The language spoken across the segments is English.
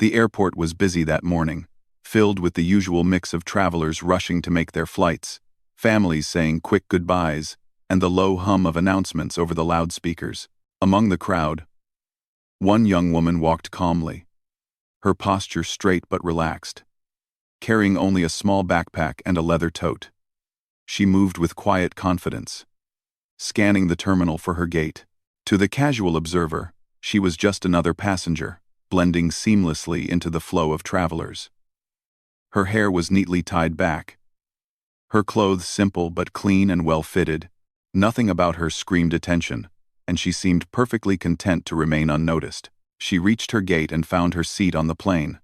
The airport was busy that morning, filled with the usual mix of travelers rushing to make their flights, families saying quick goodbyes, and the low hum of announcements over the loudspeakers. Among the crowd, one young woman walked calmly, her posture straight but relaxed, carrying only a small backpack and a leather tote. She moved with quiet confidence, scanning the terminal for her gate. To the casual observer, she was just another passenger, blending seamlessly into the flow of travelers. Her hair was neatly tied back, her clothes simple but clean and well-fitted. Nothing about her screamed attention, and she seemed perfectly content to remain unnoticed. She reached her gate and found her seat on the plane.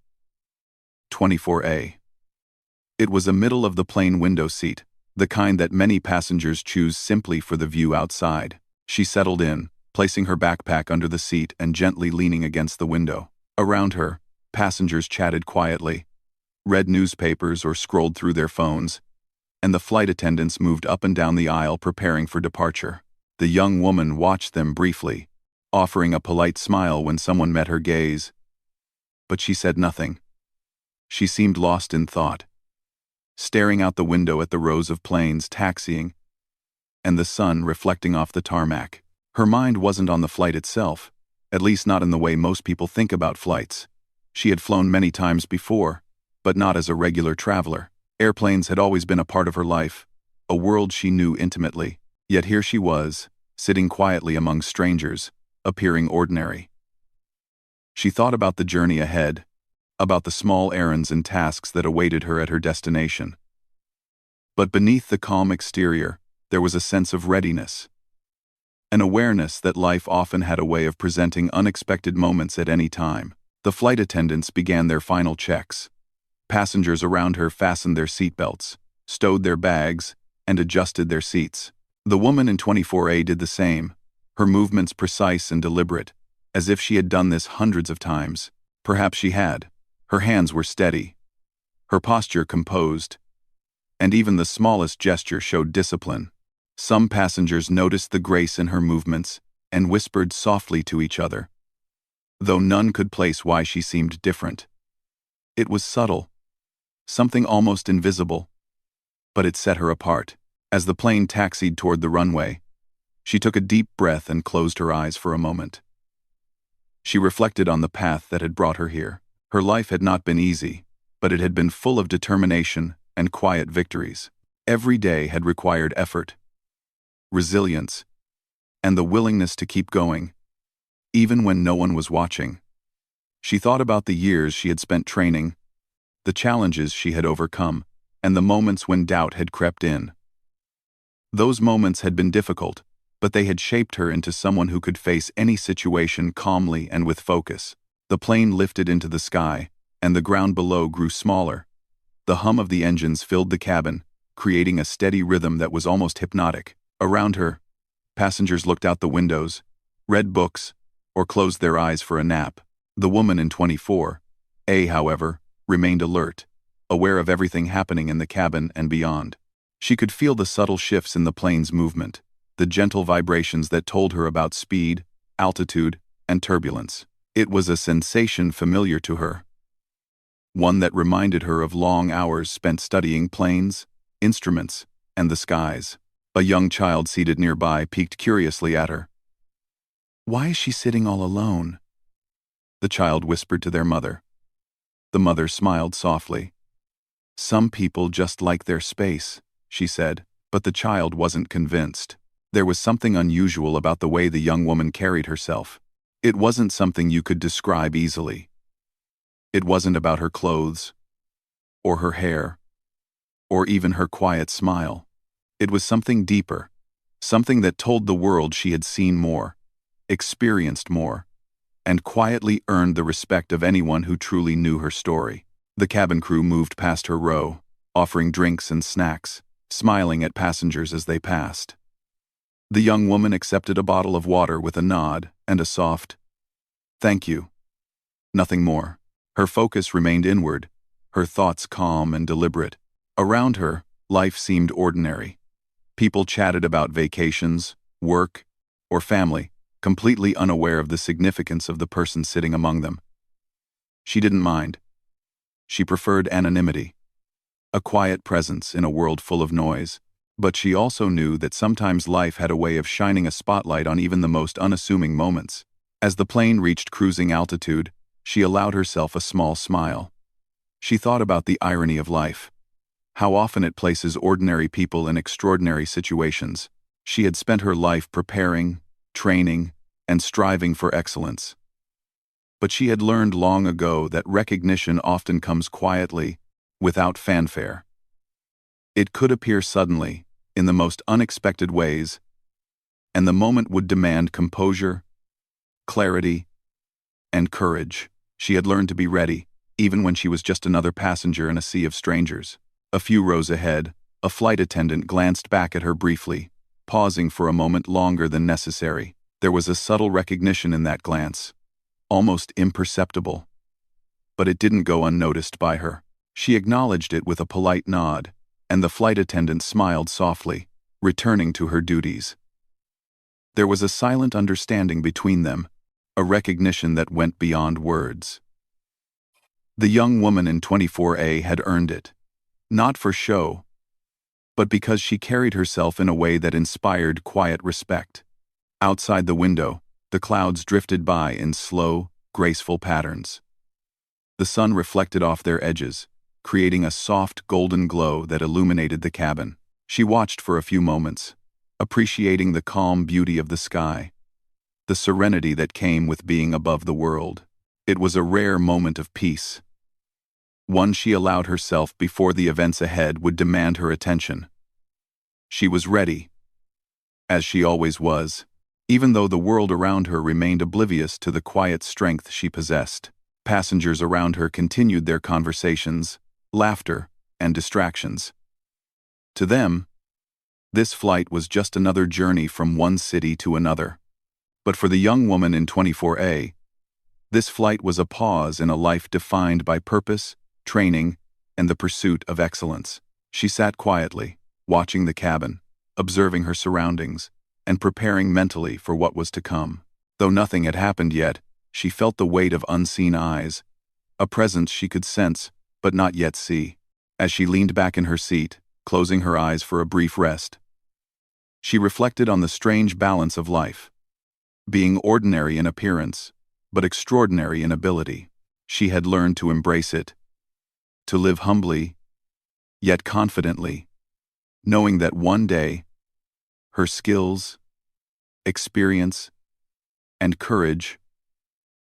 24A. It was a middle-of-the-plane window seat, the kind that many passengers choose simply for the view outside. She settled in, placing her backpack under the seat and gently leaning against the window. Around her, passengers chatted quietly, read newspapers or scrolled through their phones, and the flight attendants moved up and down the aisle preparing for departure. The young woman watched them briefly, offering a polite smile when someone met her gaze. But she said nothing. She seemed lost in thought, staring out the window at the rows of planes taxiing and the sun reflecting off the tarmac. Her mind wasn't on the flight itself, at least not in the way most people think about flights. She had flown many times before, but not as a regular traveler. Airplanes had always been a part of her life, a world she knew intimately. Yet here she was, sitting quietly among strangers, appearing ordinary. She thought about the journey ahead, about the small errands and tasks that awaited her at her destination. But beneath the calm exterior, there was a sense of readiness, an awareness that life often had a way of presenting unexpected moments at any time. The flight attendants began their final checks. Passengers around her fastened their seatbelts, stowed their bags, and adjusted their seats. The woman in 24A did the same, her movements precise and deliberate, as if she had done this hundreds of times. Perhaps she had. Her hands were steady, her posture composed, and even the smallest gesture showed discipline. Some passengers noticed the grace in her movements and whispered softly to each other, though none could place why she seemed different. It was subtle, something almost invisible, but it set her apart. As the plane taxied toward the runway, she took a deep breath and closed her eyes for a moment. She reflected on the path that had brought her here. Her life had not been easy, but it had been full of determination and quiet victories. Every day had required effort, resilience, and the willingness to keep going, even when no one was watching. She thought about the years she had spent training, the challenges she had overcome, and the moments when doubt had crept in. Those moments had been difficult, but they had shaped her into someone who could face any situation calmly and with focus. The plane lifted into the sky, and the ground below grew smaller. The hum of the engines filled the cabin, creating a steady rhythm that was almost hypnotic. Around her, passengers looked out the windows, read books, or closed their eyes for a nap. The woman in 24A, however, remained alert, aware of everything happening in the cabin and beyond. She could feel the subtle shifts in the plane's movement, the gentle vibrations that told her about speed, altitude, and turbulence. It was a sensation familiar to her, one that reminded her of long hours spent studying planes, instruments, and the skies. A young child seated nearby peeked curiously at her. "Why is she sitting all alone?" the child whispered to their mother. The mother smiled softly. "Some people just like their space," she said, but the child wasn't convinced. There was something unusual about the way the young woman carried herself. It wasn't something you could describe easily. It wasn't about her clothes, or her hair, or even her quiet smile. It was something deeper, something that told the world she had seen more, experienced more, and quietly earned the respect of anyone who truly knew her story. The cabin crew moved past her row, offering drinks and snacks, smiling at passengers as they passed. The young woman accepted a bottle of water with a nod and a soft, "Thank you." Nothing more. Her focus remained inward, her thoughts calm and deliberate. Around her, life seemed ordinary. People chatted about vacations, work, or family, completely unaware of the significance of the person sitting among them. She didn't mind. She preferred anonymity, a quiet presence in a world full of noise. But she also knew that sometimes life had a way of shining a spotlight on even the most unassuming moments. As the plane reached cruising altitude, she allowed herself a small smile. She thought about the irony of life. How often it places ordinary people in extraordinary situations. She had spent her life preparing, training, and striving for excellence. But she had learned long ago that recognition often comes quietly, without fanfare. It could appear suddenly, in the most unexpected ways, and the moment would demand composure, clarity, and courage. She had learned to be ready, even when she was just another passenger in a sea of strangers. A few rows ahead, a flight attendant glanced back at her briefly, pausing for a moment longer than necessary. There was a subtle recognition in that glance, almost imperceptible. But it didn't go unnoticed by her. She acknowledged it with a polite nod, and the flight attendant smiled softly, returning to her duties. There was a silent understanding between them, a recognition that went beyond words. The young woman in 24A had earned it, not for show, but because she carried herself in a way that inspired quiet respect. Outside the window, the clouds drifted by in slow, graceful patterns. The sun reflected off their edges, creating a soft golden glow that illuminated the cabin. She watched for a few moments, appreciating the calm beauty of the sky, the serenity that came with being above the world. It was a rare moment of peace, one she allowed herself before the events ahead would demand her attention. She was ready, as she always was, even though the world around her remained oblivious to the quiet strength she possessed. Passengers around her continued their conversations, laughter, and distractions. To them, this flight was just another journey from one city to another. But for the young woman in 24A, this flight was a pause in a life defined by purpose, training, and the pursuit of excellence. She sat quietly, watching the cabin, observing her surroundings, and preparing mentally for what was to come. Though nothing had happened yet, she felt the weight of unseen eyes, a presence she could sense but not yet see. As she leaned back in her seat, closing her eyes for a brief rest, she reflected on the strange balance of life, being ordinary in appearance, but extraordinary in ability. She had learned to embrace it, to live humbly, yet confidently, knowing that one day, her skills, experience, and courage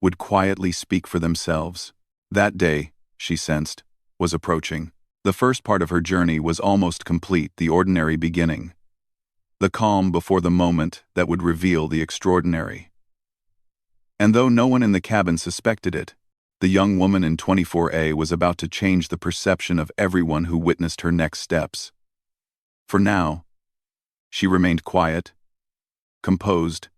would quietly speak for themselves. That day, she sensed, was approaching. The first part of her journey was almost complete, the ordinary beginning, the calm before the moment that would reveal the extraordinary. And though no one in the cabin suspected it, the young woman in 24A was about to change the perception of everyone who witnessed her next steps. For now, she remained quiet, composed,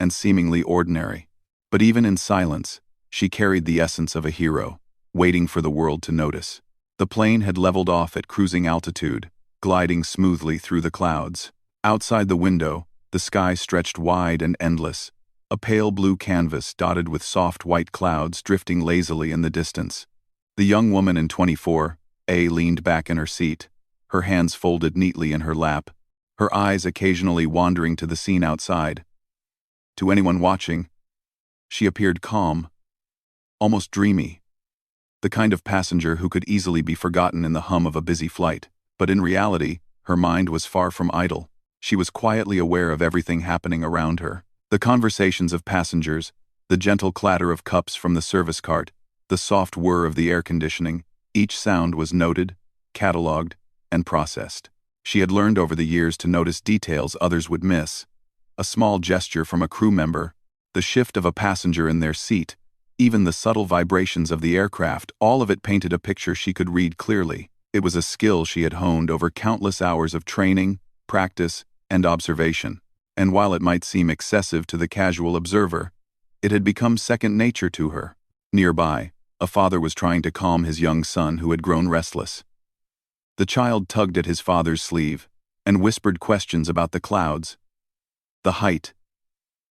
and seemingly ordinary. But even in silence, she carried the essence of a hero, waiting for the world to notice. The plane had leveled off at cruising altitude, gliding smoothly through the clouds. Outside the window, the sky stretched wide and endless, a pale blue canvas dotted with soft white clouds drifting lazily in the distance. The young woman in 24A leaned back in her seat, her hands folded neatly in her lap, her eyes occasionally wandering to the scene outside. To anyone watching, she appeared calm, almost dreamy, the kind of passenger who could easily be forgotten in the hum of a busy flight. But in reality, her mind was far from idle. She was quietly aware of everything happening around her. The conversations of passengers, the gentle clatter of cups from the service cart, the soft whir of the air conditioning, each sound was noted, catalogued, and processed. She had learned over the years to notice details others would miss. A small gesture from a crew member, the shift of a passenger in their seat, even the subtle vibrations of the aircraft, all of it painted a picture she could read clearly. It was a skill she had honed over countless hours of training, practice, and observation. And while it might seem excessive to the casual observer, it had become second nature to her. Nearby, a father was trying to calm his young son who had grown restless. The child tugged at his father's sleeve and whispered questions about the clouds, the height,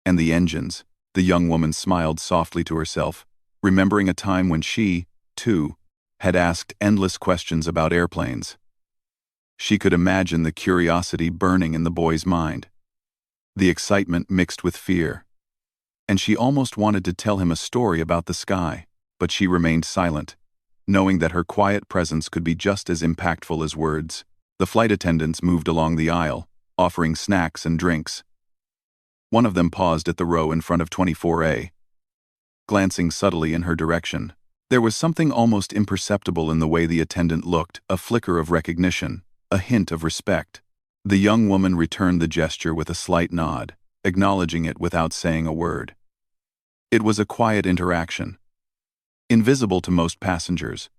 and the engines. The young woman smiled softly to herself, remembering a time when she, too, had asked endless questions about airplanes. She could imagine the curiosity burning in the boy's mind, the excitement mixed with fear. And she almost wanted to tell him a story about the sky, but she remained silent, knowing that her quiet presence could be just as impactful as words. The flight attendants moved along the aisle, offering snacks and drinks. One of them paused at the row in front of 24A, glancing subtly in her direction. There was something almost imperceptible in the way the attendant looked, a flicker of recognition, a hint of respect. The young woman returned the gesture with a slight nod, acknowledging it without saying a word. It was a quiet interaction, invisible to most passengers,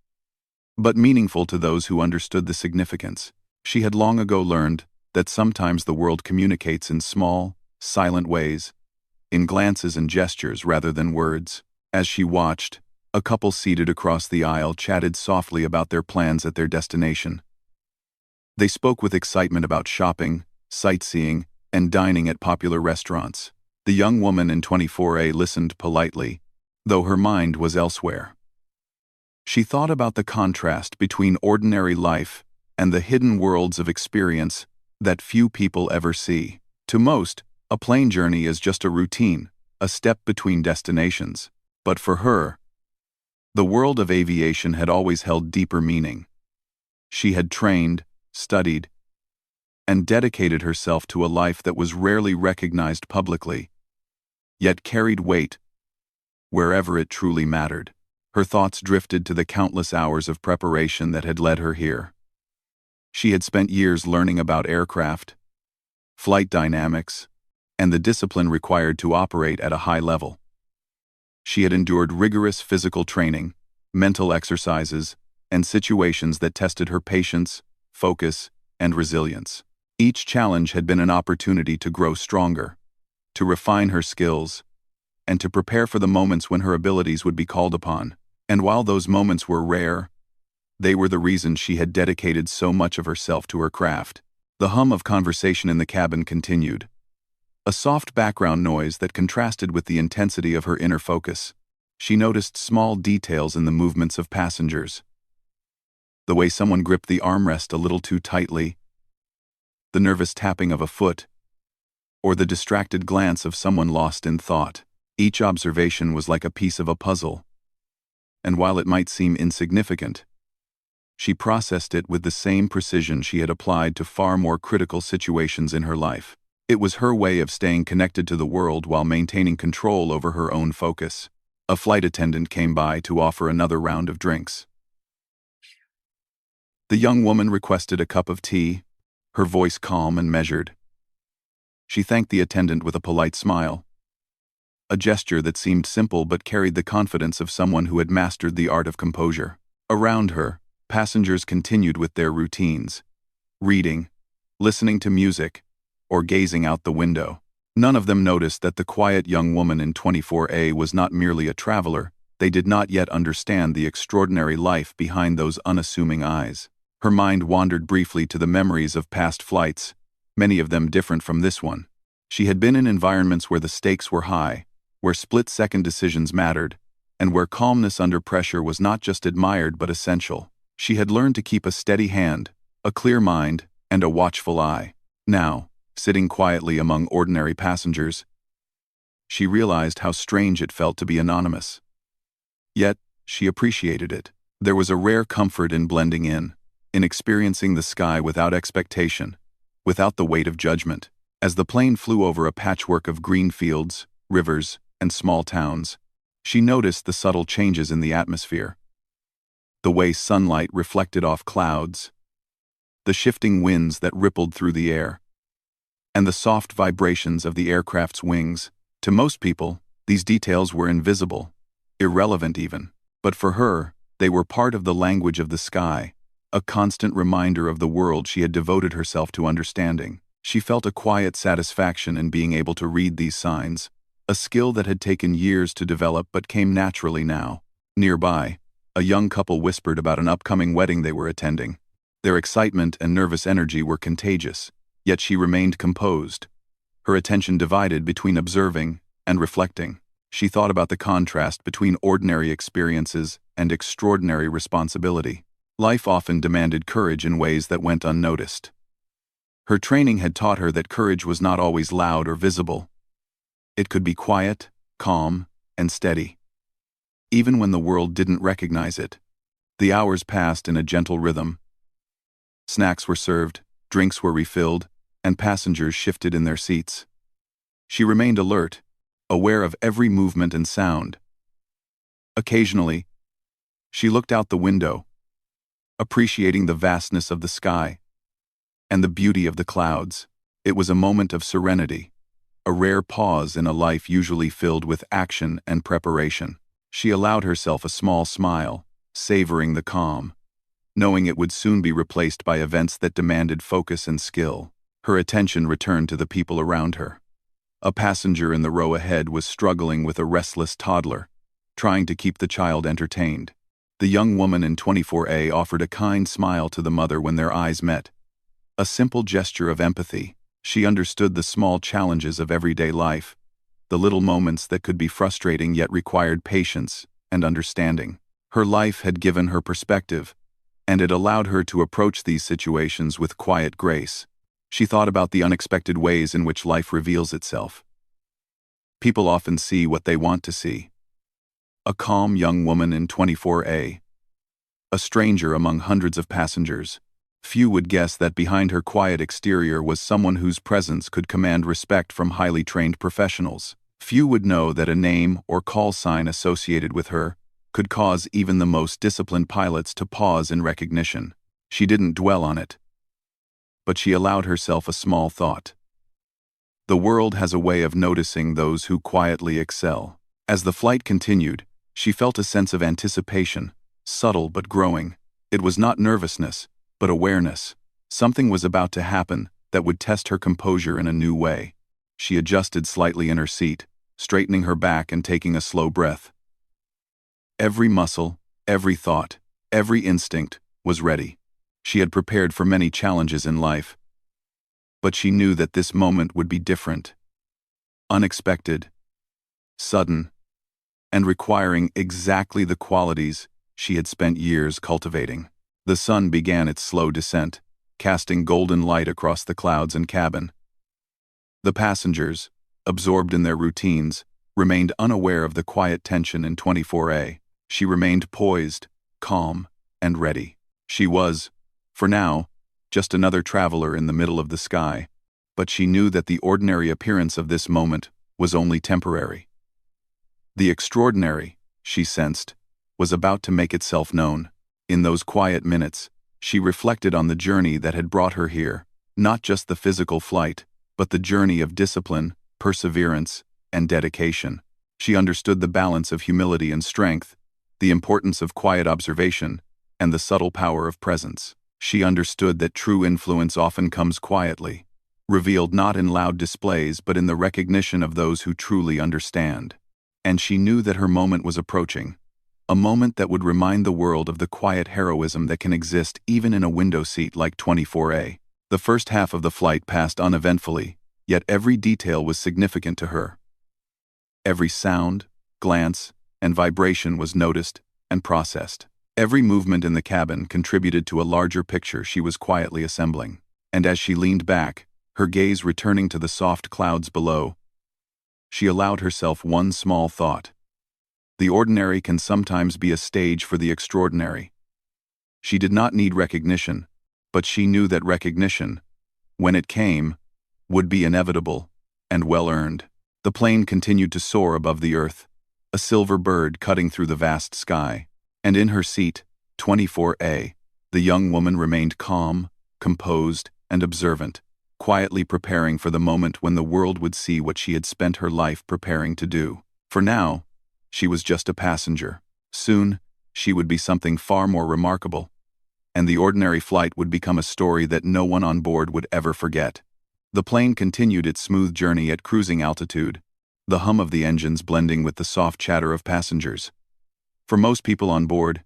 but meaningful to those who understood the significance. She had long ago learned that sometimes the world communicates in small, silent ways, in glances and gestures rather than words. As she watched, a couple seated across the aisle chatted softly about their plans at their destination. They spoke with excitement about shopping, sightseeing, and dining at popular restaurants. The young woman in 24A listened politely, though her mind was elsewhere. She thought about the contrast between ordinary life and the hidden worlds of experience that few people ever see. To most, a plane journey is just a routine, a step between destinations. But for her, the world of aviation had always held deeper meaning. She had trained, studied, and dedicated herself to a life that was rarely recognized publicly, yet carried weight wherever it truly mattered. Her thoughts drifted to the countless hours of preparation that had led her here. She had spent years learning about aircraft, flight dynamics, and the discipline required to operate at a high level. She had endured rigorous physical training, mental exercises, and situations that tested her patience, focus, and resilience. Each challenge had been an opportunity to grow stronger, to refine her skills, and to prepare for the moments when her abilities would be called upon. And while those moments were rare, they were the reason she had dedicated so much of herself to her craft. The hum of conversation in the cabin continued, a soft background noise that contrasted with the intensity of her inner focus. She noticed small details in the movements of passengers. The way someone gripped the armrest a little too tightly, the nervous tapping of a foot, or the distracted glance of someone lost in thought. Each observation was like a piece of a puzzle, and while it might seem insignificant, she processed it with the same precision she had applied to far more critical situations in her life. It was her way of staying connected to the world while maintaining control over her own focus. A flight attendant came by to offer another round of drinks. The young woman requested a cup of tea, her voice calm and measured. She thanked the attendant with a polite smile, a gesture that seemed simple but carried the confidence of someone who had mastered the art of composure. Around her, passengers continued with their routines, reading, listening to music, or gazing out the window. None of them noticed that the quiet young woman in 24A was not merely a traveler. They did not yet understand the extraordinary life behind those unassuming eyes. Her mind wandered briefly to the memories of past flights, many of them different from this one. She had been in environments where the stakes were high, where split-second decisions mattered, and where calmness under pressure was not just admired but essential. She had learned to keep a steady hand, a clear mind, and a watchful eye. Now, sitting quietly among ordinary passengers, she realized how strange it felt to be anonymous. Yet, she appreciated it. There was a rare comfort in blending in experiencing the sky without expectation, without the weight of judgment. As the plane flew over a patchwork of green fields, rivers, and small towns, she noticed the subtle changes in the atmosphere. The way sunlight reflected off clouds, the shifting winds that rippled through the air, and the soft vibrations of the aircraft's wings. To most people, these details were invisible, irrelevant even. But for her, they were part of the language of the sky, a constant reminder of the world she had devoted herself to understanding. She felt a quiet satisfaction in being able to read these signs, a skill that had taken years to develop but came naturally now. Nearby, a young couple whispered about an upcoming wedding they were attending. Their excitement and nervous energy were contagious, yet she remained composed, her attention divided between observing and reflecting. She thought about the contrast between ordinary experiences and extraordinary responsibility. Life often demanded courage in ways that went unnoticed. Her training had taught her that courage was not always loud or visible. It could be quiet, calm, and steady. Even when the world didn't recognize it. The hours passed in a gentle rhythm. Snacks were served, drinks were refilled, and passengers shifted in their seats. She remained alert, aware of every movement and sound. Occasionally, she looked out the window, appreciating the vastness of the sky and the beauty of the clouds. It was a moment of serenity, a rare pause in a life usually filled with action and preparation. She allowed herself a small smile, savoring the calm, knowing it would soon be replaced by events that demanded focus and skill. Her attention returned to the people around her. A passenger in the row ahead was struggling with a restless toddler, trying to keep the child entertained. The young woman in 24A offered a kind smile to the mother when their eyes met. A simple gesture of empathy. She understood the small challenges of everyday life, the little moments that could be frustrating yet required patience and understanding. Her life had given her perspective, and it allowed her to approach these situations with quiet grace. She thought about the unexpected ways in which life reveals itself. People often see what they want to see. A calm young woman in 24A. A stranger among hundreds of passengers. Few would guess that behind her quiet exterior was someone whose presence could command respect from highly trained professionals. Few would know that a name or call sign associated with her could cause even the most disciplined pilots to pause in recognition. She didn't dwell on it, but she allowed herself a small thought. The world has a way of noticing those who quietly excel. As the flight continued, she felt a sense of anticipation, subtle but growing. It was not nervousness, but awareness. Something was about to happen that would test her composure in a new way. She adjusted slightly in her seat, straightening her back and taking a slow breath. Every muscle, every thought, every instinct was ready. She had prepared for many challenges in life, but she knew that this moment would be different. Unexpected, sudden, and requiring exactly the qualities she had spent years cultivating. The sun began its slow descent, casting golden light across the clouds and cabin. The passengers, absorbed in their routines, remained unaware of the quiet tension in 24A. She remained poised, calm, and ready. She was, for now, just another traveler in the middle of the sky, but she knew that the ordinary appearance of this moment was only temporary. The extraordinary, she sensed, was about to make itself known. In those quiet minutes, she reflected on the journey that had brought her here, not just the physical flight, but the journey of discipline, perseverance, and dedication. She understood the balance of humility and strength, the importance of quiet observation, and the subtle power of presence. She understood that true influence often comes quietly, revealed not in loud displays but in the recognition of those who truly understand. And she knew that her moment was approaching, a moment that would remind the world of the quiet heroism that can exist even in a window seat like 24A. The first half of the flight passed uneventfully, yet every detail was significant to her. Every sound, glance, and vibration was noticed and processed. Every movement in the cabin contributed to a larger picture she was quietly assembling. And as she leaned back, her gaze returning to the soft clouds below, she allowed herself one small thought. The ordinary can sometimes be a stage for the extraordinary. She did not need recognition, but she knew that recognition, when it came, would be inevitable and well-earned. The plane continued to soar above the earth, a silver bird cutting through the vast sky. And in her seat, 24A, the young woman remained calm, composed, and observant, quietly preparing for the moment when the world would see what she had spent her life preparing to do. For now, she was just a passenger. Soon, she would be something far more remarkable, and the ordinary flight would become a story that no one on board would ever forget. The plane continued its smooth journey at cruising altitude, the hum of the engines blending with the soft chatter of passengers. For most people on board,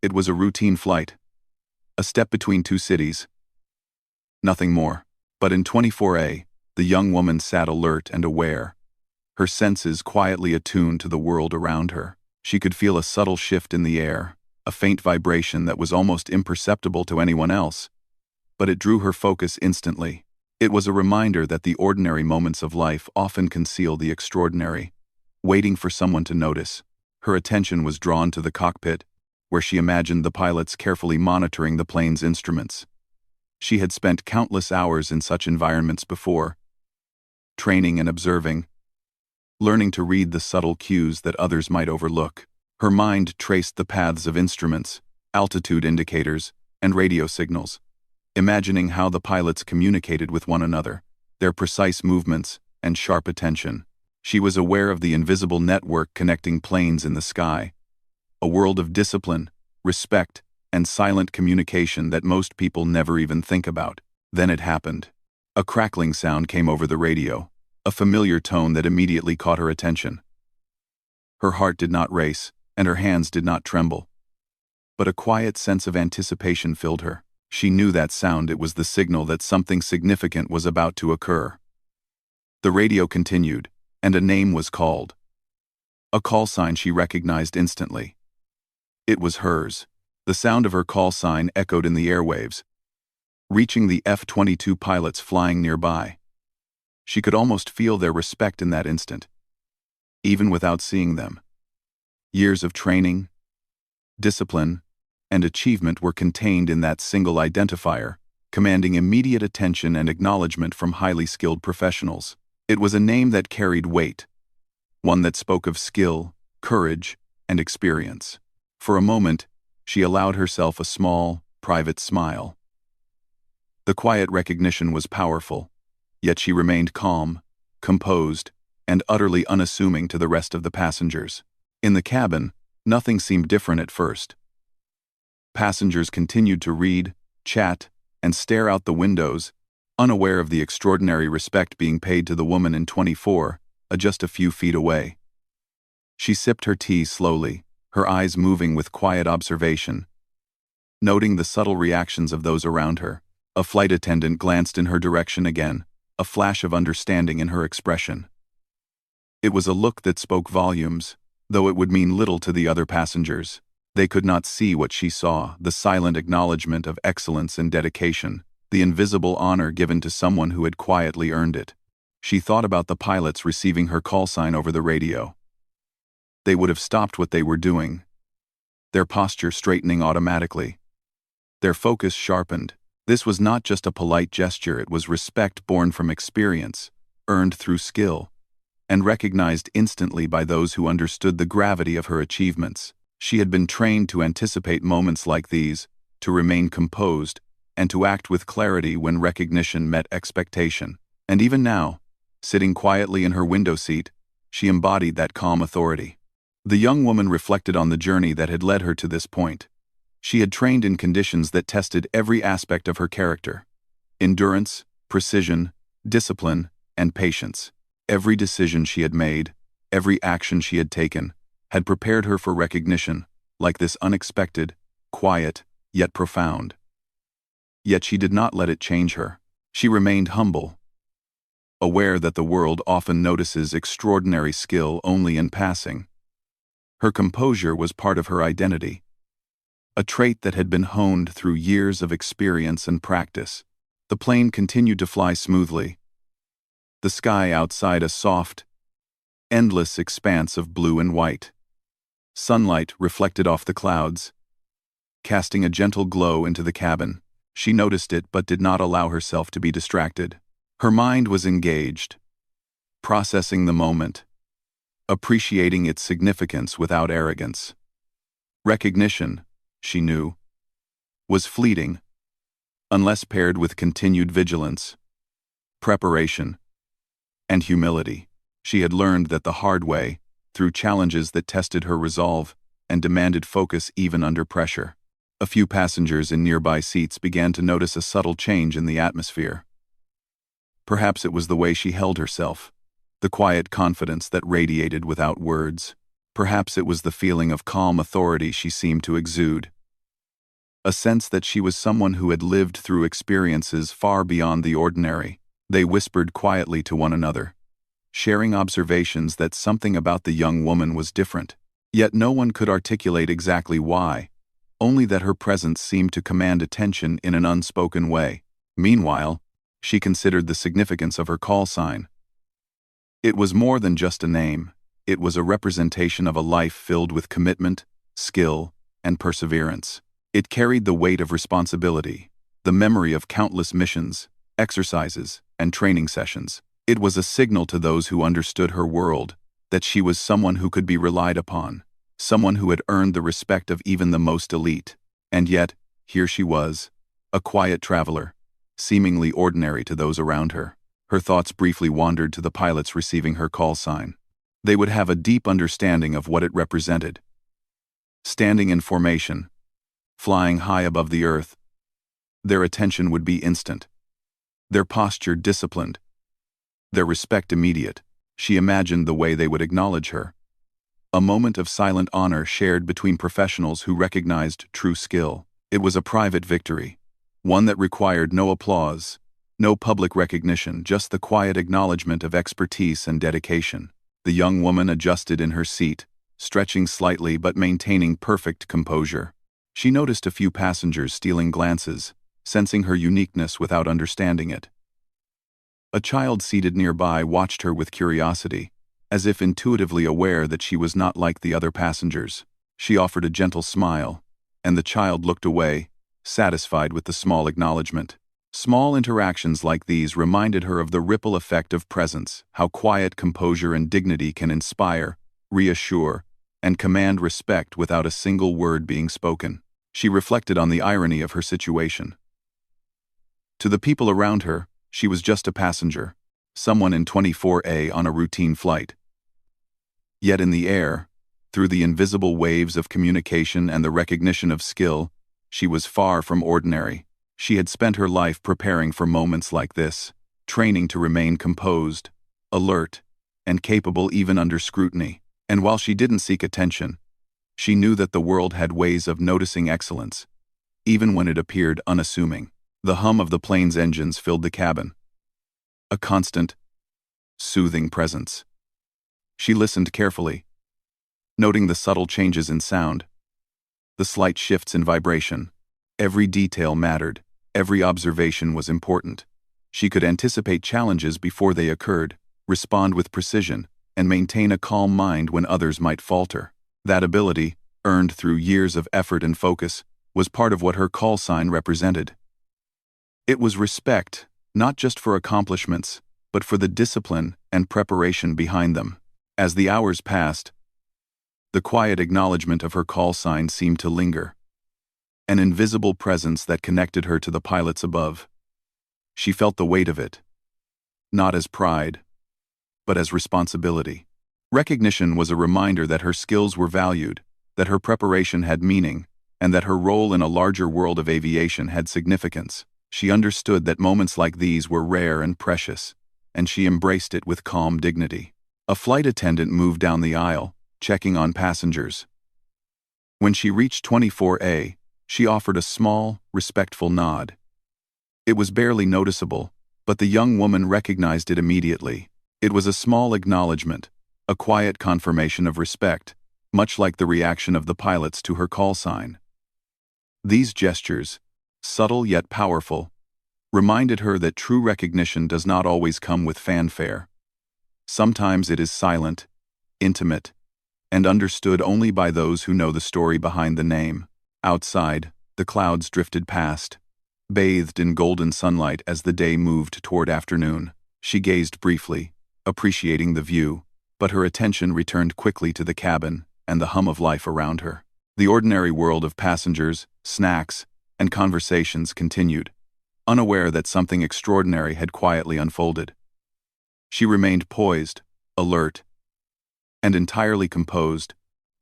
it was a routine flight, a step between two cities. Nothing more. But in 24A, the young woman sat alert and aware, her senses quietly attuned to the world around her. She could feel a subtle shift in the air, a faint vibration that was almost imperceptible to anyone else, but it drew her focus instantly. It was a reminder that the ordinary moments of life often conceal the extraordinary, waiting for someone to notice. Her attention was drawn to the cockpit, where she imagined the pilots carefully monitoring the plane's instruments. She had spent countless hours in such environments before, training and observing, learning to read the subtle cues that others might overlook. Her mind traced the paths of instruments, altitude indicators, and radio signals, imagining how the pilots communicated with one another, their precise movements, and sharp attention. She was aware of the invisible network connecting planes in the sky, a world of discipline, respect, and silent communication that most people never even think about. Then it happened. A crackling sound came over the radio, a familiar tone that immediately caught her attention. Her heart did not race, and her hands did not tremble. But a quiet sense of anticipation filled her. She knew that sound. It was the signal that something significant was about to occur. The radio continued, and a name was called. A call sign she recognized instantly. It was hers. The sound of her call sign echoed in the airwaves, reaching the F-22 pilots flying nearby. She could almost feel their respect in that instant, even without seeing them. Years of training, discipline, and achievement were contained in that single identifier, commanding immediate attention and acknowledgement from highly skilled professionals. It was a name that carried weight, one that spoke of skill, courage, and experience. For a moment, she allowed herself a small, private smile. The quiet recognition was powerful, yet she remained calm, composed, and utterly unassuming to the rest of the passengers. In the cabin, nothing seemed different at first. Passengers continued to read, chat, and stare out the windows, unaware of the extraordinary respect being paid to the woman in 24, just a few feet away. She sipped her tea slowly, her eyes moving with quiet observation, noting the subtle reactions of those around her. A flight attendant glanced in her direction again, a flash of understanding in her expression. It was a look that spoke volumes, though it would mean little to the other passengers. They could not see what she saw, the silent acknowledgement of excellence and dedication, the invisible honor given to someone who had quietly earned it. She thought about the pilots receiving her call sign over the radio. They would have stopped what they were doing, their posture straightening automatically, their focus sharpened. This was not just a polite gesture, it was respect born from experience, earned through skill, and recognized instantly by those who understood the gravity of her achievements. She had been trained to anticipate moments like these, to remain composed, and to act with clarity when recognition met expectation. And even now, sitting quietly in her window seat, she embodied that calm authority. The young woman reflected on the journey that had led her to this point. She had trained in conditions that tested every aspect of her character: endurance, precision, discipline, and patience. Every decision she had made, every action she had taken, had prepared her for recognition, like this unexpected, quiet, yet profound. Yet she did not let it change her. She remained humble, aware that the world often notices extraordinary skill only in passing. Her composure was part of her identity, a trait that had been honed through years of experience and practice. The plane continued to fly smoothly, the sky outside a soft, endless expanse of blue and white. Sunlight reflected off the clouds, casting a gentle glow into the cabin. She noticed it but did not allow herself to be distracted. Her mind was engaged, processing the moment, appreciating its significance without arrogance. Recognition, she knew, was fleeting, unless paired with continued vigilance, preparation, and humility. She had learned that the hard way, through challenges that tested her resolve and demanded focus even under pressure. A few passengers in nearby seats began to notice a subtle change in the atmosphere. Perhaps it was the way she held herself, the quiet confidence that radiated without words. Perhaps it was the feeling of calm authority she seemed to exude, a sense that she was someone who had lived through experiences far beyond the ordinary. They whispered quietly to one another, sharing observations that something about the young woman was different. Yet no one could articulate exactly why, only that her presence seemed to command attention in an unspoken way. Meanwhile, she considered the significance of her call sign. It was more than just a name. It was a representation of a life filled with commitment, skill, and perseverance. It carried the weight of responsibility, the memory of countless missions, exercises, and training sessions. It was a signal to those who understood her world that she was someone who could be relied upon, someone who had earned the respect of even the most elite. And yet, here she was, a quiet traveler, seemingly ordinary to those around her. Her thoughts briefly wandered to the pilots receiving her call sign. They would have a deep understanding of what it represented. Standing in formation, flying high above the earth, their attention would be instant, their posture disciplined, their respect immediate. She imagined the way they would acknowledge her. A moment of silent honor shared between professionals who recognized true skill. It was a private victory, one that required no applause, no public recognition, just the quiet acknowledgement of expertise and dedication. The young woman adjusted in her seat, stretching slightly but maintaining perfect composure. She noticed a few passengers stealing glances, sensing her uniqueness without understanding it. A child seated nearby watched her with curiosity, as if intuitively aware that she was not like the other passengers. She offered a gentle smile, and the child looked away, satisfied with the small acknowledgement. Small interactions like these reminded her of the ripple effect of presence, how quiet composure and dignity can inspire, reassure, and command respect without a single word being spoken. She reflected on the irony of her situation. To the people around her, she was just a passenger, someone in 24A on a routine flight. Yet in the air, through the invisible waves of communication and the recognition of skill, she was far from ordinary. She had spent her life preparing for moments like this, training to remain composed, alert, and capable even under scrutiny. And while she didn't seek attention, she knew that the world had ways of noticing excellence, even when it appeared unassuming. The hum of the plane's engines filled the cabin, a constant, soothing presence. She listened carefully, noting the subtle changes in sound, the slight shifts in vibration. Every detail mattered, every observation was important. She could anticipate challenges before they occurred, respond with precision, and maintain a calm mind when others might falter. That ability, earned through years of effort and focus, was part of what her call sign represented. It was respect, not just for accomplishments, but for the discipline and preparation behind them. As the hours passed, the quiet acknowledgement of her call sign seemed to linger, an invisible presence that connected her to the pilots above. She felt the weight of it, not as pride, but as responsibility. Recognition was a reminder that her skills were valued, that her preparation had meaning, and that her role in a larger world of aviation had significance. She understood that moments like these were rare and precious, and she embraced it with calm dignity. A flight attendant moved down the aisle, checking on passengers. When she reached 24A, she offered a small, respectful nod. It was barely noticeable, but the young woman recognized it immediately. It was a small acknowledgement, a quiet confirmation of respect, much like the reaction of the pilots to her call sign. These gestures, subtle yet powerful, reminded her that true recognition does not always come with fanfare. Sometimes it is silent, intimate, and understood only by those who know the story behind the name. Outside, the clouds drifted past, bathed in golden sunlight as the day moved toward afternoon. She gazed briefly, appreciating the view, but her attention returned quickly to the cabin and the hum of life around her. The ordinary world of passengers, snacks, and conversations continued, unaware that something extraordinary had quietly unfolded. She remained poised, alert, and entirely composed,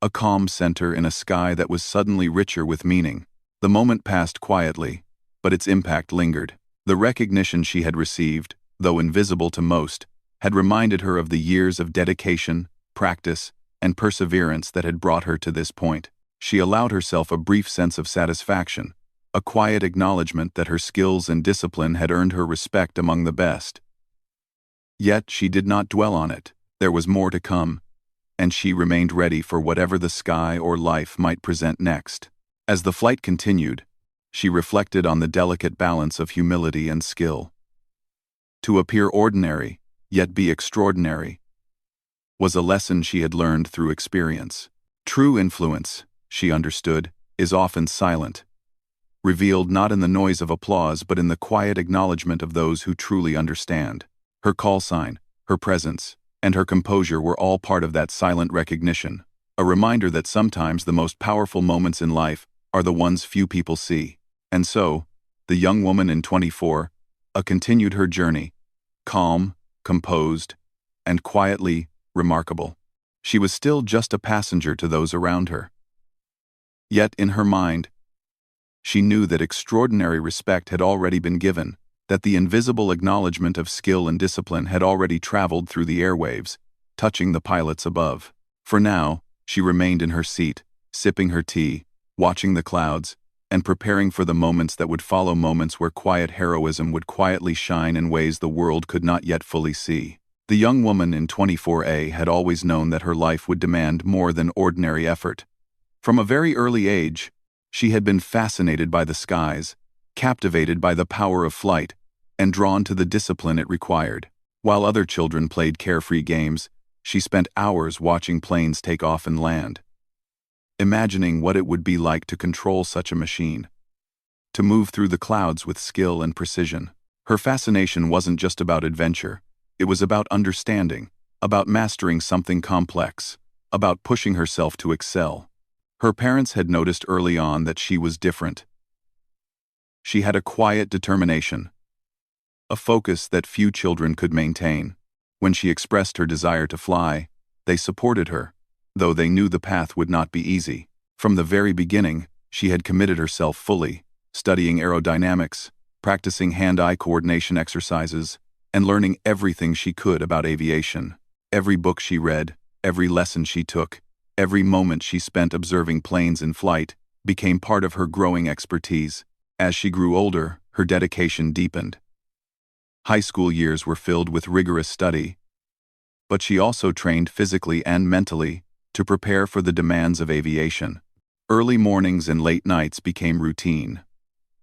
a calm center in a sky that was suddenly richer with meaning. The moment passed quietly, but its impact lingered. The recognition she had received, though invisible to most, had reminded her of the years of dedication, practice, and perseverance that had brought her to this point. She allowed herself a brief sense of satisfaction, a quiet acknowledgement that her skills and discipline had earned her respect among the best. Yet she did not dwell on it. There was more to come, and she remained ready for whatever the sky or life might present next. As the flight continued, she reflected on the delicate balance of humility and skill. To appear ordinary, yet be extraordinary, was a lesson she had learned through experience. True influence, she understood, is often silent, revealed not in the noise of applause but in the quiet acknowledgement of those who truly understand. Her call sign, her presence, and her composure were all part of that silent recognition, a reminder that sometimes the most powerful moments in life are the ones few people see. And so, the young woman in 24, continued her journey, calm, composed, and quietly remarkable. She was still just a passenger to those around her. Yet in her mind, she knew that extraordinary respect had already been given, that the invisible acknowledgement of skill and discipline had already traveled through the airwaves, touching the pilots above. For now, she remained in her seat, sipping her tea, watching the clouds, and preparing for the moments that would follow, moments where quiet heroism would quietly shine in ways the world could not yet fully see. The young woman in 24A had always known that her life would demand more than ordinary effort. From a very early age, she had been fascinated by the skies, captivated by the power of flight, and drawn to the discipline it required. While other children played carefree games, she spent hours watching planes take off and land, imagining what it would be like to control such a machine, to move through the clouds with skill and precision. Her fascination wasn't just about adventure, it was about understanding, about mastering something complex, about pushing herself to excel. Her parents had noticed early on that she was different. She had a quiet determination, a focus that few children could maintain. When she expressed her desire to fly, they supported her, though they knew the path would not be easy. From the very beginning, she had committed herself fully, studying aerodynamics, practicing hand-eye coordination exercises, and learning everything she could about aviation. Every book she read, every lesson she took, every moment she spent observing planes in flight became part of her growing expertise. As she grew older, her dedication deepened. High school years were filled with rigorous study, but she also trained physically and mentally to prepare for the demands of aviation. Early mornings and late nights became routine.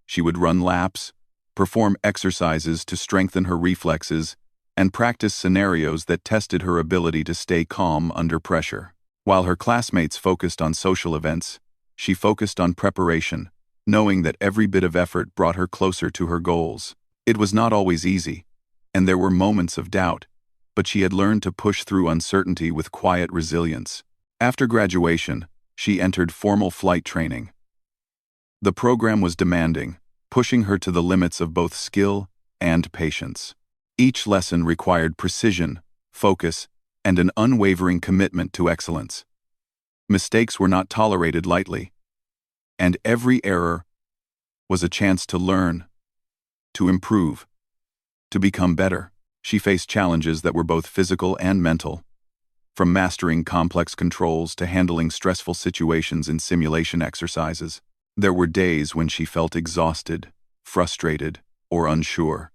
She would run laps, perform exercises to strengthen her reflexes, and practice scenarios that tested her ability to stay calm under pressure. While her classmates focused on social events, she focused on preparation, knowing that every bit of effort brought her closer to her goals. It was not always easy, and there were moments of doubt, but she had learned to push through uncertainty with quiet resilience. After graduation, she entered formal flight training. The program was demanding, pushing her to the limits of both skill and patience. Each lesson required precision, focus, and an unwavering commitment to excellence. Mistakes were not tolerated lightly, and every error was a chance to learn, to improve, to become better. She faced challenges that were both physical and mental, from mastering complex controls to handling stressful situations in simulation exercises. There were days when she felt exhausted, frustrated, or unsure.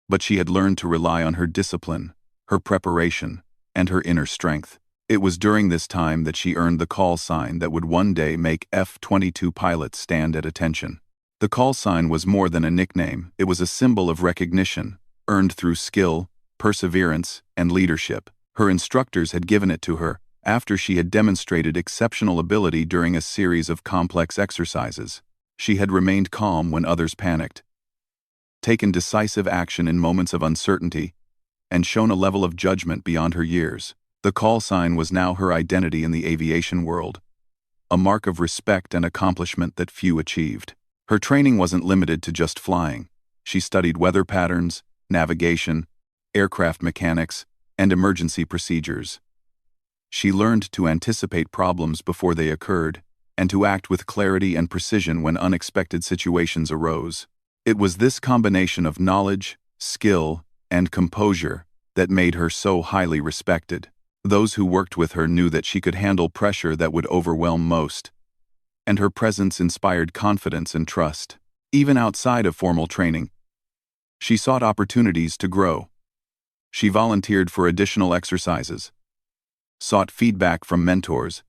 But she had learned to rely on her discipline, her preparation, and her inner strength. It was during this time that she earned the call sign that would one day make F-22 pilots stand at attention. The call sign was more than a nickname, it was a symbol of recognition, earned through skill, perseverance, and leadership. Her instructors had given it to her after she had demonstrated exceptional ability during a series of complex exercises. She had remained calm when others panicked, taken decisive action in moments of uncertainty, and shown a level of judgment beyond her years. The call sign was now her identity in the aviation world, a mark of respect and accomplishment that few achieved. Her training wasn't limited to just flying. She studied weather patterns, navigation, aircraft mechanics, and emergency procedures. She learned to anticipate problems before they occurred, and to act with clarity and precision when unexpected situations arose. It was this combination of knowledge, skill, and composure that made her so highly respected. Those who worked with her knew that she could handle pressure that would overwhelm most, and her presence inspired confidence and trust. Even outside of formal training, she sought opportunities to grow. She volunteered for additional exercises, sought feedback from mentors,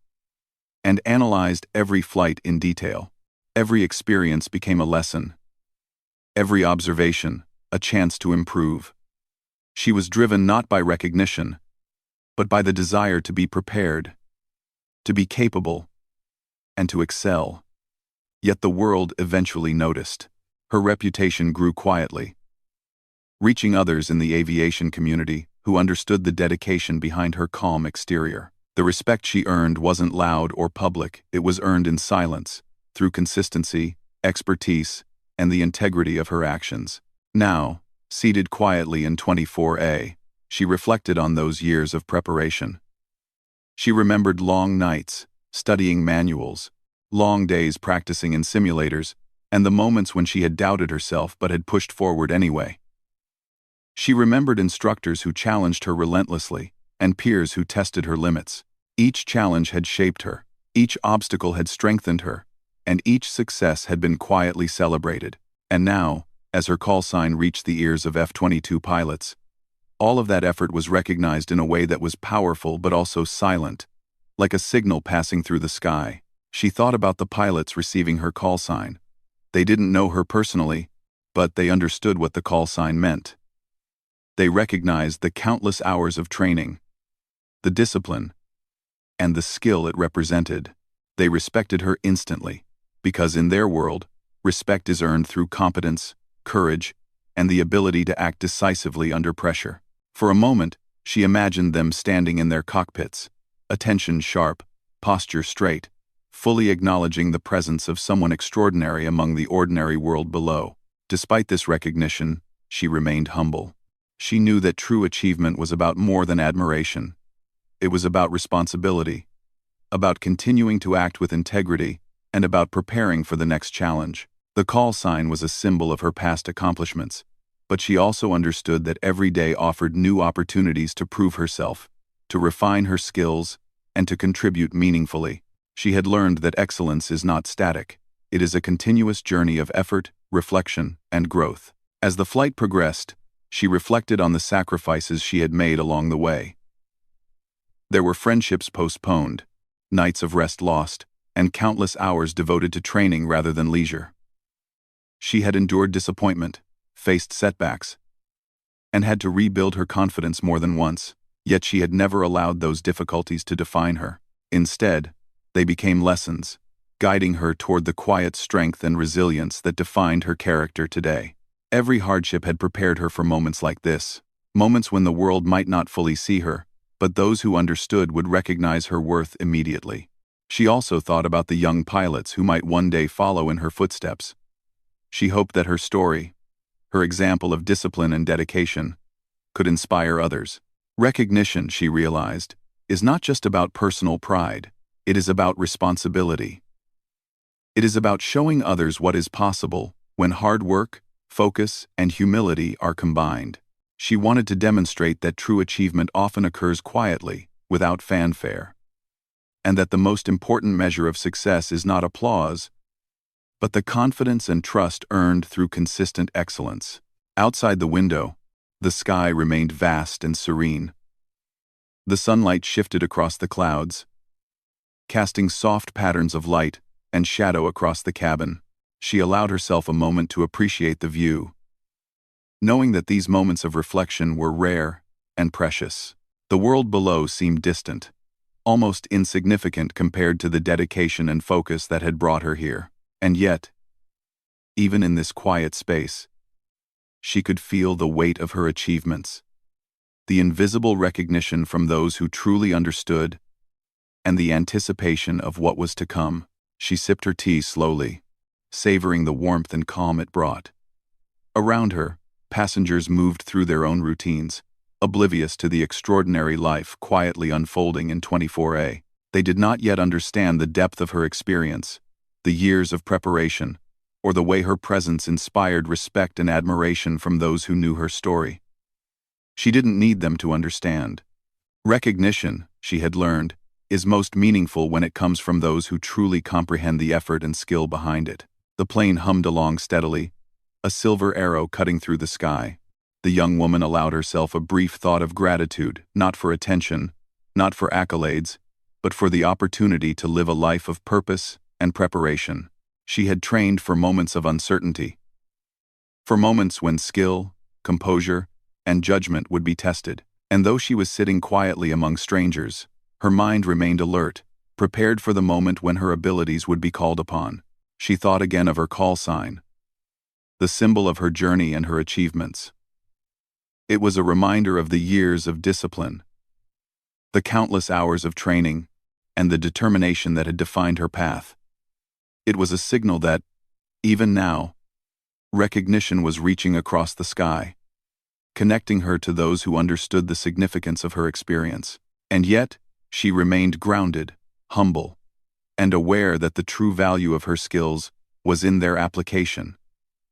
and analyzed every flight in detail. Every experience became a lesson, every observation a chance to improve. She was driven not by recognition, but by the desire to be prepared, to be capable, and to excel. Yet the world eventually noticed. Her reputation grew quietly, reaching others in the aviation community who understood the dedication behind her calm exterior. The respect she earned wasn't loud or public, it was earned in silence, through consistency, expertise, and the integrity of her actions. Now, seated quietly in 24A, she reflected on those years of preparation. She remembered long nights, studying manuals, long days practicing in simulators, and the moments when she had doubted herself but had pushed forward anyway. She remembered instructors who challenged her relentlessly, and peers who tested her limits. Each challenge had shaped her, each obstacle had strengthened her, and each success had been quietly celebrated. And now, as her call sign reached the ears of F-22 pilots, all of that effort was recognized in a way that was powerful but also silent, like a signal passing through the sky. She thought about the pilots receiving her call sign. They didn't know her personally, but they understood what the call sign meant. They recognized the countless hours of training, the discipline, and the skill it represented. They respected her instantly, because in their world, respect is earned through competence, courage, and the ability to act decisively under pressure. For a moment, she imagined them standing in their cockpits, attention sharp, posture straight, fully acknowledging the presence of someone extraordinary among the ordinary world below. Despite this recognition, she remained humble. She knew that true achievement was about more than admiration. It was about responsibility, about continuing to act with integrity, and about preparing for the next challenge. The call sign was a symbol of her past accomplishments, but she also understood that every day offered new opportunities to prove herself, to refine her skills, and to contribute meaningfully. She had learned that excellence is not static. It is a continuous journey of effort, reflection, and growth. As the flight progressed, she reflected on the sacrifices she had made along the way. There were friendships postponed, nights of rest lost, and countless hours devoted to training rather than leisure. She had endured disappointment, faced setbacks, and had to rebuild her confidence more than once, yet she had never allowed those difficulties to define her. Instead, they became lessons, guiding her toward the quiet strength and resilience that defined her character today. Every hardship had prepared her for moments like this, moments when the world might not fully see her, but those who understood would recognize her worth immediately. She also thought about the young pilots who might one day follow in her footsteps. She hoped that her story, her example of discipline and dedication, could inspire others. Recognition, she realized, is not just about personal pride. It is about responsibility. It is about showing others what is possible when hard work, focus, and humility are combined. She wanted to demonstrate that true achievement often occurs quietly, without fanfare, and that the most important measure of success is not applause, but the confidence and trust earned through consistent excellence. Outside the window, the sky remained vast and serene. The sunlight shifted across the clouds, casting soft patterns of light and shadow across the cabin. She allowed herself a moment to appreciate the view, knowing that these moments of reflection were rare and precious. The world below seemed distant, almost insignificant compared to the dedication and focus that had brought her here. And yet, even in this quiet space, she could feel the weight of her achievements, the invisible recognition from those who truly understood, and the anticipation of what was to come. She sipped her tea slowly, savoring the warmth and calm it brought. Around her, passengers moved through their own routines, oblivious to the extraordinary life quietly unfolding in 24A. They did not yet understand the depth of her experience, the years of preparation, or the way her presence inspired respect and admiration from those who knew her story. She didn't need them to understand. Recognition, she had learned, is most meaningful when it comes from those who truly comprehend the effort and skill behind it. The plane hummed along steadily, a silver arrow cutting through the sky. The young woman allowed herself a brief thought of gratitude, not for attention, not for accolades, but for the opportunity to live a life of purpose and preparation. She had trained for moments of uncertainty, for moments when skill, composure, and judgment would be tested. And though she was sitting quietly among strangers, her mind remained alert, prepared for the moment when her abilities would be called upon. She thought again of her call sign, the symbol of her journey and her achievements. It was a reminder of the years of discipline, the countless hours of training, and the determination that had defined her path. It was a signal that, even now, recognition was reaching across the sky, connecting her to those who understood the significance of her experience. And yet, she remained grounded, humble, and aware that the true value of her skills was in their application,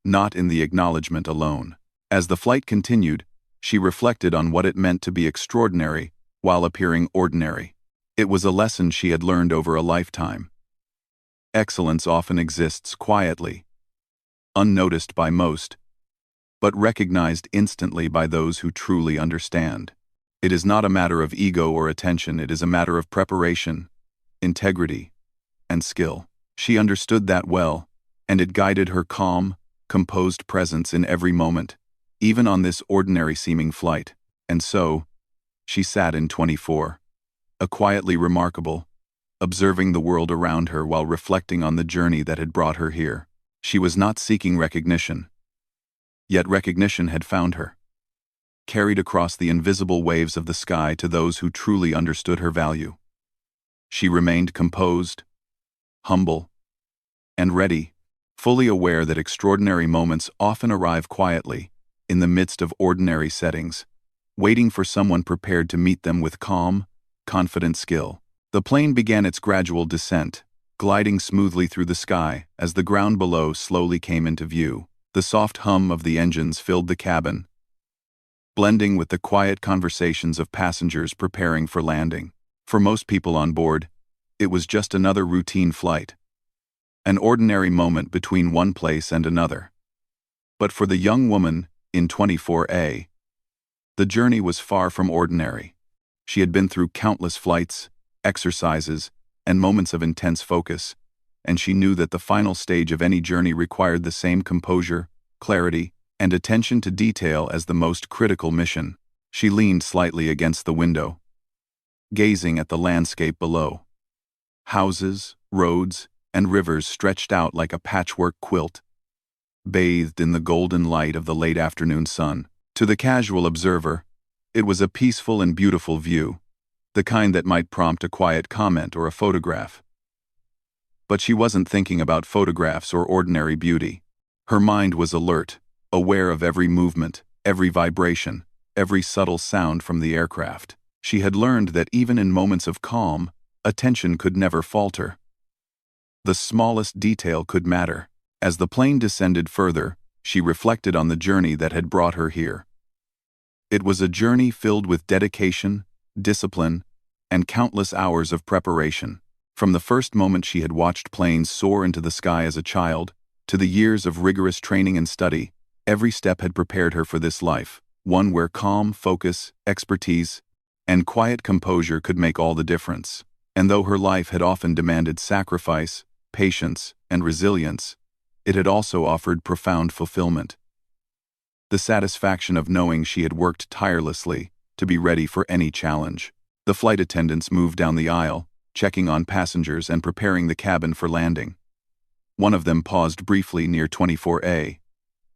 not in the acknowledgement alone. As the flight continued, she reflected on what it meant to be extraordinary while appearing ordinary. It was a lesson she had learned over a lifetime. Excellence often exists quietly, unnoticed by most, but recognized instantly by those who truly understand. It is not a matter of ego or attention, it is a matter of preparation, integrity, and skill. She understood that well, and it guided her calm, composed presence in every moment, even on this ordinary-seeming flight. And so, she sat in 24, a quietly remarkable, observing the world around her while reflecting on the journey that had brought her here. She was not seeking recognition, yet recognition had found her, carried across the invisible waves of the sky to those who truly understood her value. She remained composed, humble, and ready, fully aware that extraordinary moments often arrive quietly, in the midst of ordinary settings, waiting for someone prepared to meet them with calm, confident skill. The plane began its gradual descent, gliding smoothly through the sky as the ground below slowly came into view. The soft hum of the engines filled the cabin, blending with the quiet conversations of passengers preparing for landing. For most people on board, it was just another routine flight, an ordinary moment between one place and another. But for the young woman in 24A, the journey was far from ordinary. She had been through countless flights, exercises, and moments of intense focus, and she knew that the final stage of any journey required the same composure, clarity, and attention to detail as the most critical mission. She leaned slightly against the window, gazing at the landscape below. Houses, roads, and rivers stretched out like a patchwork quilt, bathed in the golden light of the late afternoon sun. To the casual observer, it was a peaceful and beautiful view, the kind that might prompt a quiet comment or a photograph. But she wasn't thinking about photographs or ordinary beauty. Her mind was alert, aware of every movement, every vibration, every subtle sound from the aircraft. She had learned that even in moments of calm, attention could never falter. The smallest detail could matter. As the plane descended further, she reflected on the journey that had brought her here. It was a journey filled with dedication, discipline, and countless hours of preparation. From the first moment she had watched planes soar into the sky as a child, to the years of rigorous training and study, every step had prepared her for this life, one where calm, focus, expertise, and quiet composure could make all the difference. And though her life had often demanded sacrifice, patience, and resilience, it had also offered profound fulfillment. The satisfaction of knowing she had worked tirelessly to be ready for any challenge. The flight attendants moved down the aisle, checking on passengers and preparing the cabin for landing. One of them paused briefly near 24A,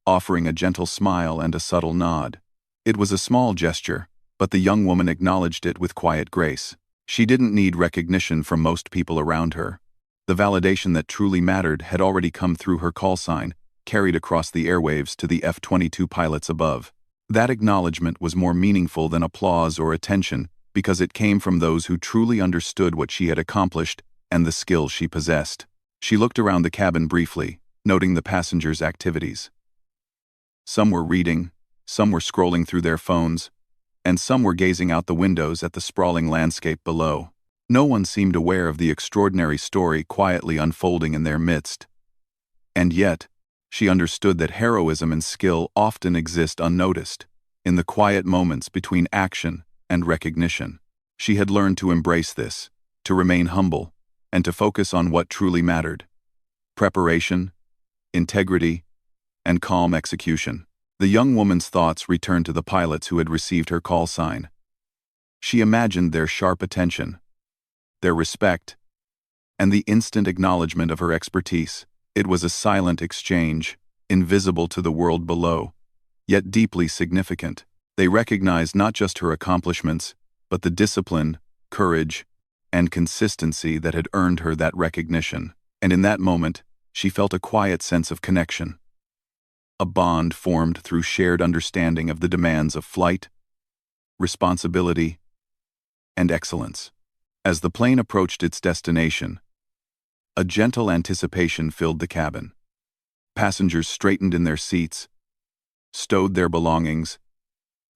offering a gentle smile and a subtle nod. It was a small gesture, but the young woman acknowledged it with quiet grace. She didn't need recognition from most people around her. The validation that truly mattered had already come through her call sign, carried across the airwaves to the F-22 pilots above. That acknowledgement was more meaningful than applause or attention because it came from those who truly understood what she had accomplished and the skills she possessed. She looked around the cabin briefly, noting the passengers' activities. Some were reading, some were scrolling through their phones, and some were gazing out the windows at the sprawling landscape below. No one seemed aware of the extraordinary story quietly unfolding in their midst. And yet, she understood that heroism and skill often exist unnoticed. in the quiet moments between action and recognition. She had learned to embrace this, to remain humble, and to focus on what truly mattered: preparation, integrity, and calm execution. The young woman's thoughts returned to the pilots who had received her call sign. She imagined their sharp attention, their respect, and the instant acknowledgement of her expertise. It was a silent exchange, invisible to the world below, yet deeply significant. They recognized not just her accomplishments, but the discipline, courage, and consistency that had earned her that recognition. And in that moment, she felt a quiet sense of connection. A bond formed through shared understanding of the demands of flight, responsibility, and excellence. As the plane approached its destination, a gentle anticipation filled the cabin. Passengers straightened in their seats, stowed their belongings,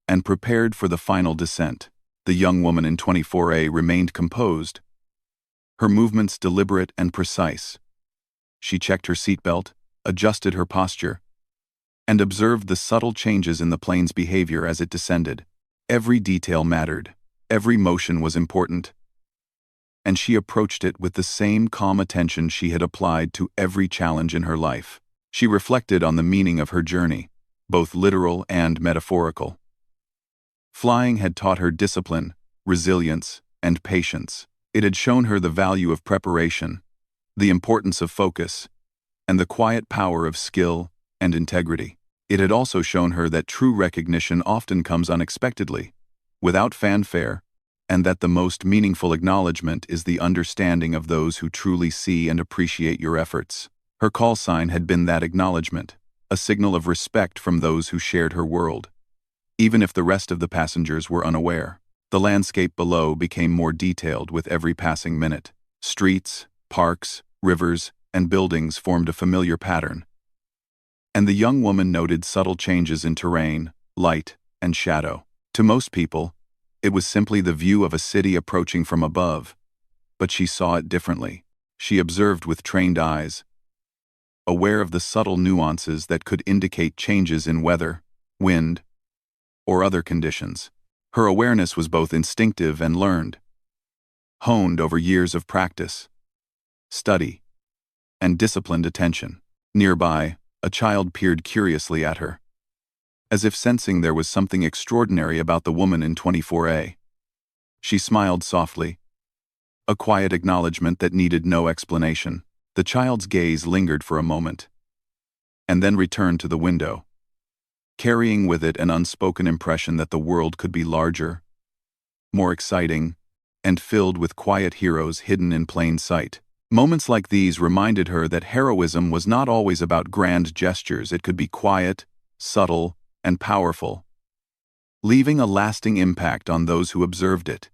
and prepared for the final descent. The young woman in 24A remained composed, her movements deliberate and precise. She checked her seatbelt, adjusted her posture, and observed the subtle changes in the plane's behavior as it descended. Every detail mattered, every motion was important, and she approached it with the same calm attention she had applied to every challenge in her life. She reflected on the meaning of her journey, both literal and metaphorical. Flying had taught her discipline, resilience, and patience. It had shown her the value of preparation, the importance of focus, and the quiet power of skill and integrity. It had also shown her that true recognition often comes unexpectedly, without fanfare, and that the most meaningful acknowledgement is the understanding of those who truly see and appreciate your efforts. Her call sign had been that acknowledgement, a signal of respect from those who shared her world. Even if the rest of the passengers were unaware, the landscape below became more detailed with every passing minute. Streets, parks, rivers, and buildings formed a familiar pattern, and the young woman noted subtle changes in terrain, light, and shadow. To most people, it was simply the view of a city approaching from above, but she saw it differently. She observed with trained eyes, aware of the subtle nuances that could indicate changes in weather, wind, or other conditions. Her awareness was both instinctive and learned, honed over years of practice, study, and disciplined attention. Nearby, a child peered curiously at her, as if sensing there was something extraordinary about the woman in 24A. She smiled softly, a quiet acknowledgement that needed no explanation. The child's gaze lingered for a moment, and then returned to the window, carrying with it an unspoken impression that the world could be larger, more exciting, and filled with quiet heroes hidden in plain sight. Moments like these reminded her that heroism was not always about grand gestures. It could be quiet, subtle, and powerful, leaving a lasting impact on those who observed it.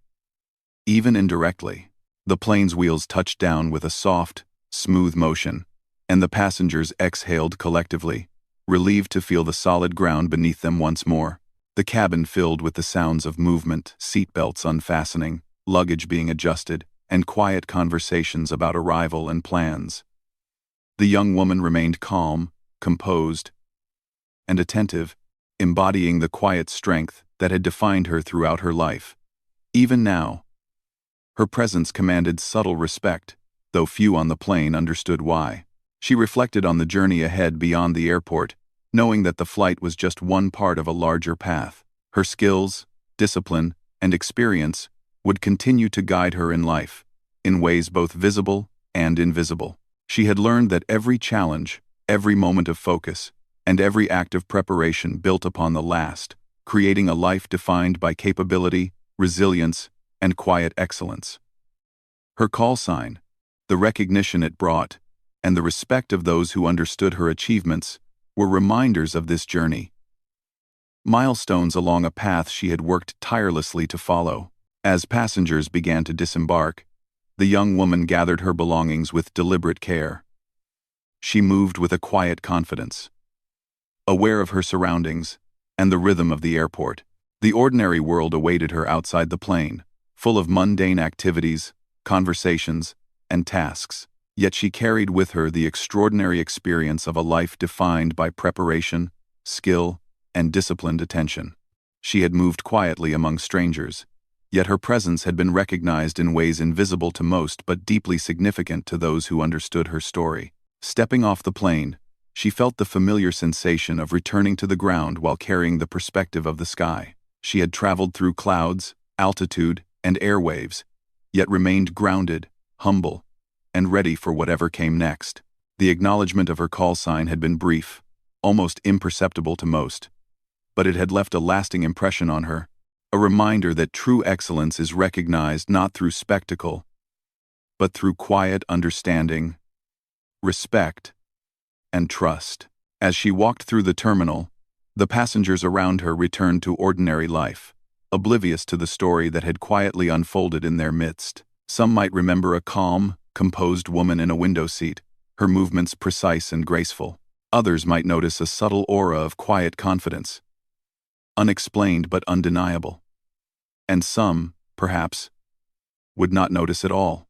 Even indirectly, the plane's wheels touched down with a soft, smooth motion, and the passengers exhaled collectively, relieved to feel the solid ground beneath them once more. The cabin filled with the sounds of movement, seatbelts unfastening, luggage being adjusted, and quiet conversations about arrival and plans. The young woman remained calm, composed, and attentive, embodying the quiet strength that had defined her throughout her life. Even now, her presence commanded subtle respect, though few on the plane understood why. She reflected on the journey ahead beyond the airport, knowing that the flight was just one part of a larger path. Her skills, discipline, and experience would continue to guide her in life, in ways both visible and invisible. She had learned that every challenge, every moment of focus, and every act of preparation built upon the last, creating a life defined by capability, resilience, and quiet excellence. Her call sign, the recognition it brought, and the respect of those who understood her achievements were reminders of this journey, milestones along a path she had worked tirelessly to follow. As passengers began to disembark, the young woman gathered her belongings with deliberate care. She moved with a quiet confidence, aware of her surroundings and the rhythm of the airport. The ordinary world awaited her outside the plane, full of mundane activities, conversations, and tasks. Yet she carried with her the extraordinary experience of a life defined by preparation, skill, and disciplined attention. She had moved quietly among strangers, yet her presence had been recognized in ways invisible to most but deeply significant to those who understood her story. Stepping off the plane, she felt the familiar sensation of returning to the ground while carrying the perspective of the sky. She had traveled through clouds, altitude, and airwaves, yet remained grounded, humble, and ready for whatever came next. The acknowledgement of her call sign had been brief, almost imperceptible to most, but it had left a lasting impression on her, a reminder that true excellence is recognized not through spectacle, but through quiet understanding, respect, and trust. As she walked through the terminal, the passengers around her returned to ordinary life, oblivious to the story that had quietly unfolded in their midst. Some might remember a calm, composed woman in a window seat, her movements precise and graceful. Others might notice a subtle aura of quiet confidence, unexplained but undeniable. And some, perhaps, would not notice at all.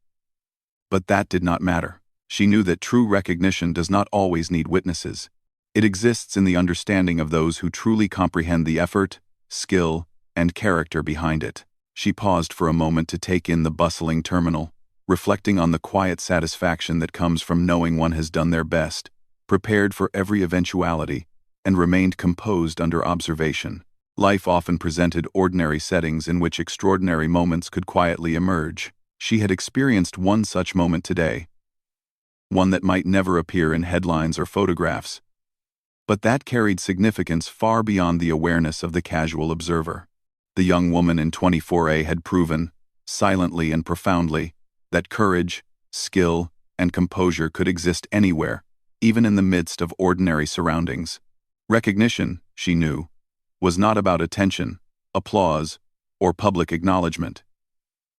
But that did not matter. She knew that true recognition does not always need witnesses. It exists in the understanding of those who truly comprehend the effort, skill, and character behind it. She paused for a moment to take in the bustling terminal, reflecting on the quiet satisfaction that comes from knowing one has done their best, prepared for every eventuality, and remained composed under observation. Life often presented ordinary settings in which extraordinary moments could quietly emerge. She had experienced one such moment today, one that might never appear in headlines or photographs, but that carried significance far beyond the awareness of the casual observer. The young woman in 24A had proven, silently and profoundly, that courage, skill, and composure could exist anywhere, even in the midst of ordinary surroundings. Recognition, she knew, was not about attention, applause, or public acknowledgement.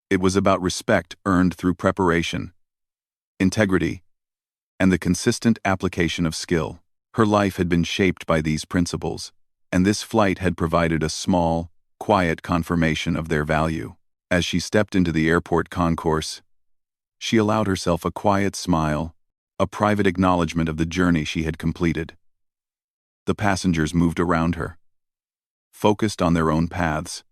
It was about respect earned through preparation, integrity, and the consistent application of skill. Her life had been shaped by these principles, and this flight had provided a small, quiet confirmation of their value. As she stepped into the airport concourse, she allowed herself a quiet smile, a private acknowledgement of the journey she had completed. The passengers moved around her, focused on their own paths,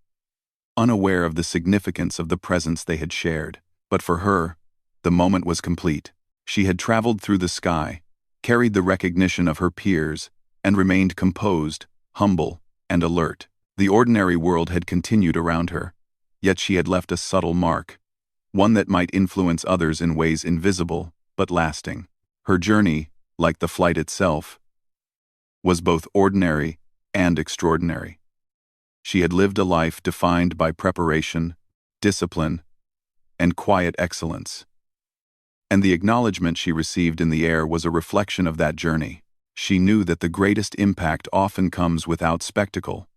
unaware of the significance of the presence they had shared. But for her, the moment was complete. She had traveled through the sky, carried the recognition of her peers, and remained composed, humble, and alert. The ordinary world had continued around her, yet she had left a subtle mark, one that might influence others in ways invisible but lasting. Her journey, like the flight itself, was both ordinary and extraordinary. She had lived a life defined by preparation, discipline, and quiet excellence. And the acknowledgement she received in the air was a reflection of that journey. She knew that the greatest impact often comes without spectacle,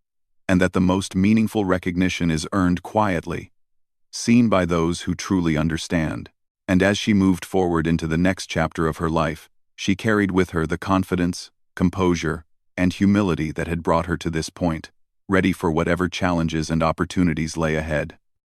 and that the most meaningful recognition is earned quietly, seen by those who truly understand. And as she moved forward into the next chapter of her life, she carried with her the confidence, composure, and humility that had brought her to this point, ready for whatever challenges and opportunities lay ahead.